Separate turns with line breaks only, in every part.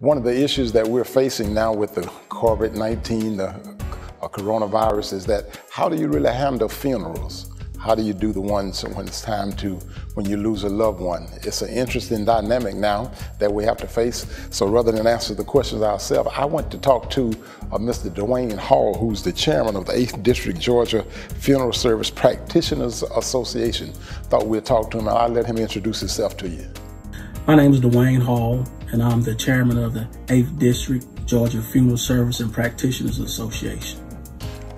One of the issues that we're facing now with the COVID-19, the coronavirus, is that how do you really handle funerals? How do you do the ones when it's time to, when you lose a loved one? It's an interesting dynamic now that we have to face. So rather than answer the questions ourselves, I went to talk to Mr. DeWayne Hall, who's the chairman of the 8th District Georgia Funeral Service Practitioners Association. Thought we'd talk to him, and I'll let him introduce himself to you.
My name is DeWayne Hall, and I'm the chairman of the 8th District Georgia Funeral Service and Practitioners Association.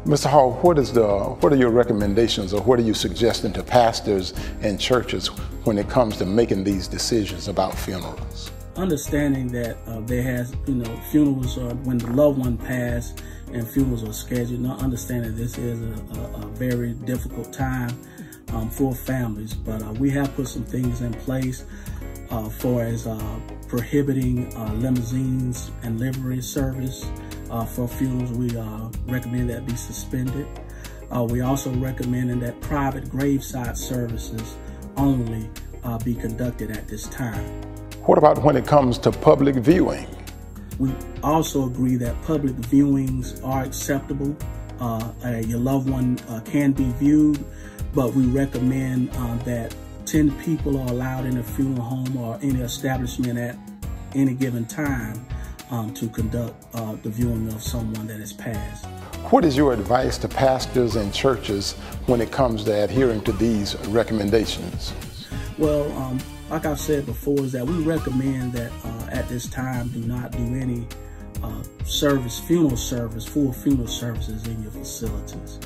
Mr. Hall, what are your recommendations, or what are you suggesting to pastors and churches when it comes to making these decisions about funerals?
Understanding that there has, funerals are when the loved one passed and funerals are scheduled. Not understanding this is a very difficult time for families, but we have put some things in place for as prohibiting limousines and livery service. For funerals, we recommend that be suspended. We also recommend that private graveside services only be conducted at this time.
What about when it comes to public viewing?
We also agree that public viewings are acceptable. Your loved one can be viewed, but we recommend that 10 people are allowed in a funeral home or any establishment at any given time to conduct the viewing of someone that has passed.
What is your advice to pastors and churches when it comes to adhering to these recommendations?
Well, like I've said before, is that we recommend that at this time do not do any full funeral services in your facilities.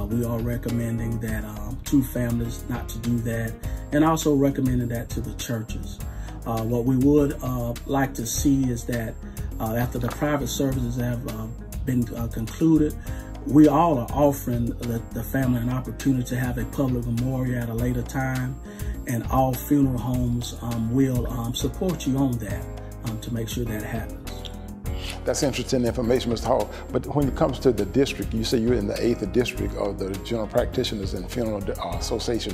We are recommending that to families not to do that, and also recommending that to the churches. What we would like to see is that after the private services have been concluded, we all are offering the family an opportunity to have a public memorial at a later time, and all funeral homes will support you on that to make sure that happens.
That's interesting information, Mr. Hall. But when it comes to the district, you say you're in the 8th District of the General Practitioners and Funeral Association.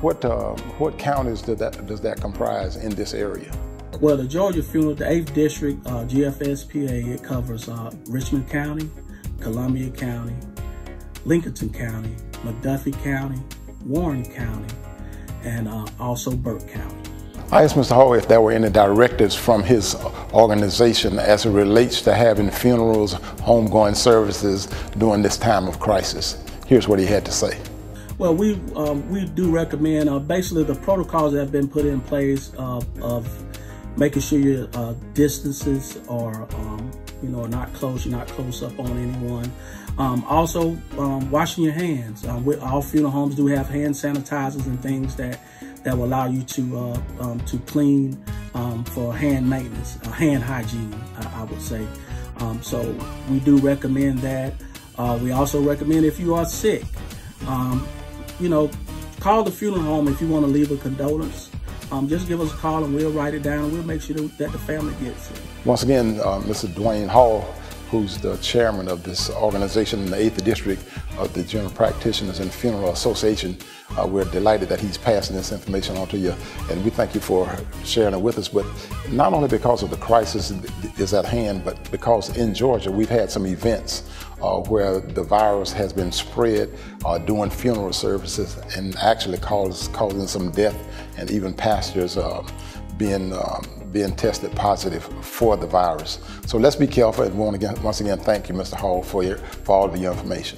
What counties does that comprise in this area?
Well, the Georgia Funeral, the 8th District GFSPA, it covers Richmond County, Columbia County, Lincoln County, McDuffie County, Warren County, and also Burke County.
I asked Mr. Hall if there were any directives from his organization as it relates to having funerals, homegoing services during this time of crisis. Here's what he had to say.
Well, we do recommend basically the protocols that have been put in place of making sure your distances are not close. You're not close up on anyone. Also, washing your hands. All funeral homes do have hand sanitizers and things that will allow you to clean for hand maintenance, hand hygiene, I would say. So we do recommend that. We also recommend if you are sick, call the funeral home if you want to leave a condolence. Just give us a call and we'll write it down, and we'll make sure that the family gets it. Once again, Mr. DeWayne Hall, who's the chairman of this organization in the 8th District of the General Practitioners and Funeral Association. We're delighted that he's passing this information on to you, and we thank you for sharing it with us. But not only because of the crisis is at hand, but because in Georgia we've had some events where the virus has been spread doing funeral services and actually causing some death, and even pastors being tested positive for the virus. So let's be careful, and once again thank you, Mr. Hall, for all of your information.